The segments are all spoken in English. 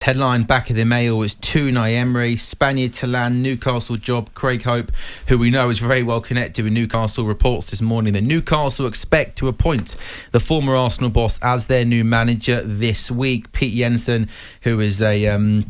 Headline back of the mail is Unai Emery, Spaniard to land Newcastle job. Craig Hope, who we know is very well connected with Newcastle, reports this morning that Newcastle expect to appoint the former Arsenal boss as their new manager this week. Pete Jensen, who is a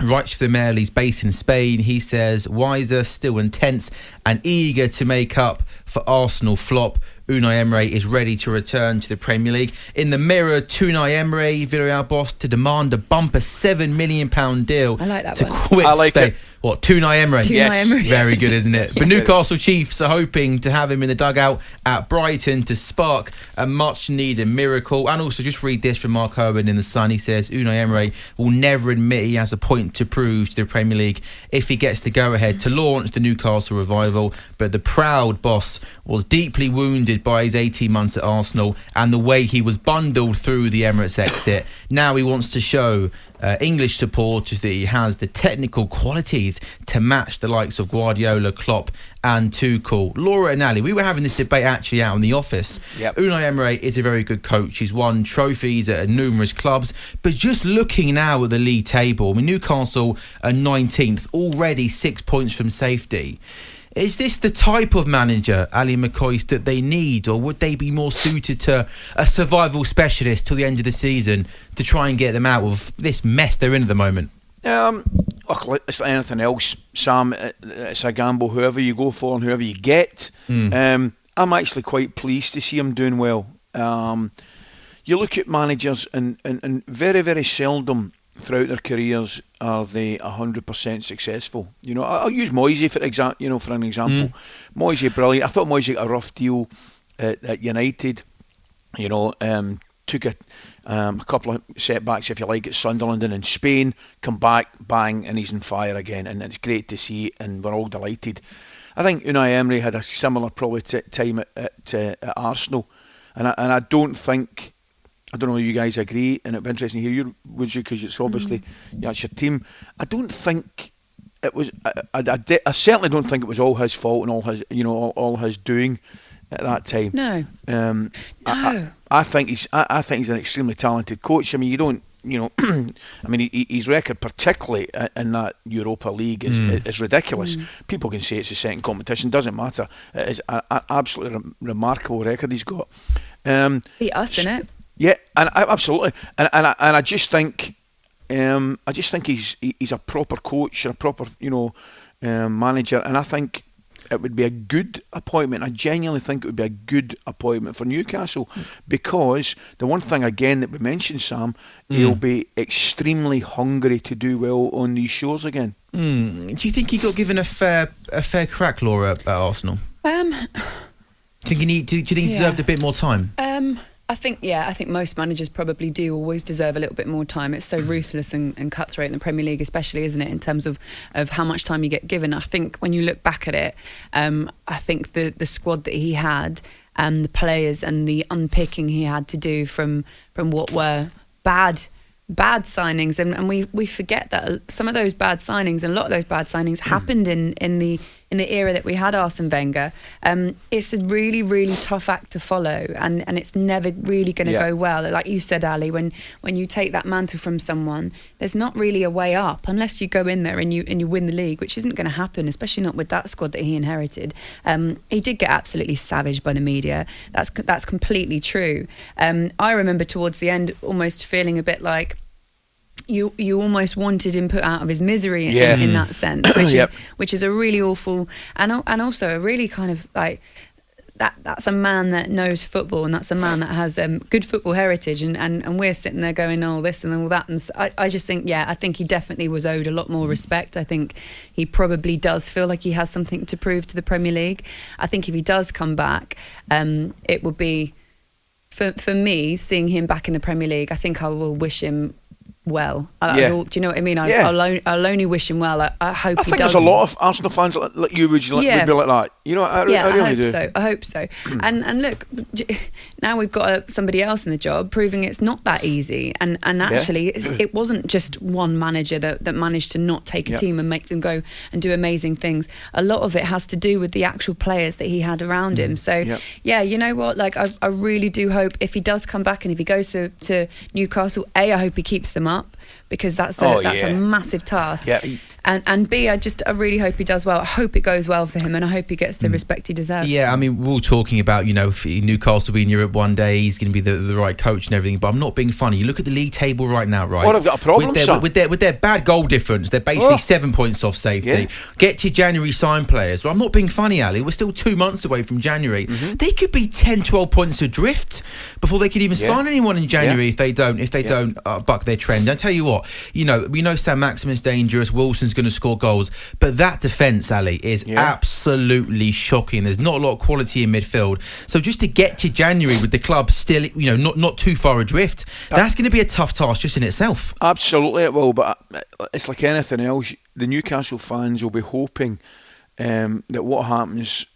writes for the Mail, he's based in Spain. He says, wiser, still intense and eager to make up for Arsenal flop. Unai Emery is ready to return to the Premier League. In the Mirror, Unai Emery, Villarreal boss, to demand a bumper £7 million deal. I like that to one. quit I like Spain. it. What, Unai Emery? Unai Emery. Very good, isn't it? But Newcastle Chiefs are hoping to have him in the dugout at Brighton to spark a much-needed miracle. And also, just read this from Mark Owen in The Sun. He says, Unai Emery will never admit he has a point to prove to the Premier League if he gets the go-ahead to launch the Newcastle revival. But the proud boss was deeply wounded by his 18 months at Arsenal and the way he was bundled through the Emirates exit. Now he wants to show English supporters that he has the technical qualities to match the likes of Guardiola, Klopp and Tuchel. Laura and Ali, we were having this debate actually out in the office. Yep. Unai Emery is a very good coach. He's won trophies at numerous clubs. But just looking now at the league table, I mean, Newcastle are 19th, already 6 points from safety. Is this the type of manager, Ali McCoist, that they need, or would they be more suited to a survival specialist till the end of the season to try and get them out of this mess they're in at the moment? It's like anything else, Sam. It's a gamble, whoever you go for and whoever you get. I'm actually quite pleased to see him doing well. You look at managers and very, very seldom throughout their careers are they 100% successful. You know, I'll use Moisey for an example. Moisey, brilliant. I thought Moisey got a rough deal at United. You know, took a couple of setbacks, if you like, at Sunderland and in Spain. Come back, bang, and he's on fire again. And it's great to see, and we're all delighted. I think Unai Emery had a similar probably time at Arsenal, and I don't think. I don't know if you guys agree, and it'd be interesting to hear you, would you? Because it's obviously that's your team. I don't think it was. I certainly don't think it was all his fault and all his doing at that time. No. No. I think he's an extremely talented coach. I mean, you don't. You know, I mean, his record, particularly in that Europa League, is ridiculous. People can say it's a second competition, doesn't matter. It is an absolutely remarkable record he's got. Beat us, innit? Yeah, and absolutely, and I just think, he's a proper coach and a proper manager, and I think it would be a good appointment. I genuinely think it would be a good appointment for Newcastle, because the one thing again that we mentioned, Sam, he'll be extremely hungry to do well on these shores again. Do you think he got given a fair crack, Laura, at Arsenal? Do you think he deserved a bit more time? I think most managers probably do always deserve a little bit more time. It's so ruthless and cutthroat in the Premier League, especially, isn't it, in terms of how much time you get given. I think when you look back at it, I think the squad that he had and the players and the unpicking he had to do from what were bad signings, and we forget that some of those bad signings and a lot of those bad signings happened in the era that we had Arsene Wenger. It's a really, really tough act to follow, and it's never really going to go well. Like you said, Ali, when you take that mantle from someone, there's not really a way up unless you go in there and you win the league, which isn't going to happen, especially not with that squad that he inherited. He did get absolutely savaged by the media. That's completely true. I remember towards the end almost feeling a bit like you almost wanted him put out of his misery in that sense, which is a really awful and also a really kind of like that's a man that knows football, and that's a man that has good football heritage, and we're sitting there going, oh, this and all that, and I just think I think he definitely was owed a lot more respect. I think he probably does feel like he has something to prove to the Premier League. I think if he does come back, it would be for me, seeing him back in the Premier League, I think I will wish him well. Do you know what I mean? I'll only wish him well. I hope he does. I think there's a lot of Arsenal fans like you would be like that. You know, I really do. I hope so. And look, now we've got somebody else in the job proving it's not that easy. And actually, it wasn't just one manager that managed to not take a team and make them go and do amazing things. A lot of it has to do with the actual players that he had around him. So, you know what? Like, I really do hope if he does come back and if he goes to Newcastle, I hope he keeps them up. up, because that's a massive task. Yeah. And B, I really hope he does well. I hope it goes well for him, and I hope he gets the respect he deserves. Yeah, I mean, we're all talking about, if Newcastle will be in Europe one day, he's going to be the right coach and everything, but I'm not being funny. You look at the league table right now, right? Well, I've got a problem, with their bad goal difference. They're basically 7 points off safety. Yeah. Get to January, sign players. Well, I'm not being funny, Ali. We're still 2 months away from January. Mm-hmm. They could be 10, 12 points adrift before they could even sign anyone in January if they don't buck their trend. I tell you what, we know Sam Maximin's dangerous. Wilson's going to score goals. But that defence, Ali, is absolutely shocking. There's not a lot of quality in midfield. So just to get to January with the club still, not too far adrift, that's going to be a tough task just in itself. Absolutely it will, but it's like anything else. The Newcastle fans will be hoping that what happens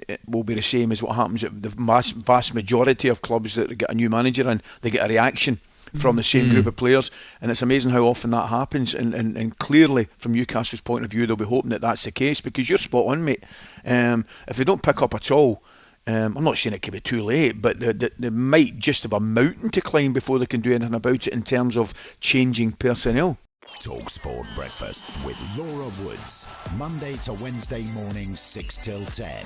it will be the same as what happens at the vast majority of clubs that get a new manager and they get a reaction from the same group of players, and it's amazing how often that happens, and clearly from Newcastle's point of view they'll be hoping that that's the case, because you're spot on, mate. If they don't pick up at all, I'm not saying it could be too late, but they might just have a mountain to climb before they can do anything about it in terms of changing personnel. talkSPORT Breakfast with Laura Woods, Monday to Wednesday mornings 6 till 10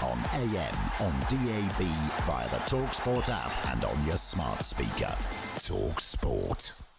on AM, on DAB, via the talkSPORT app and on your smart speaker. talkSPORT.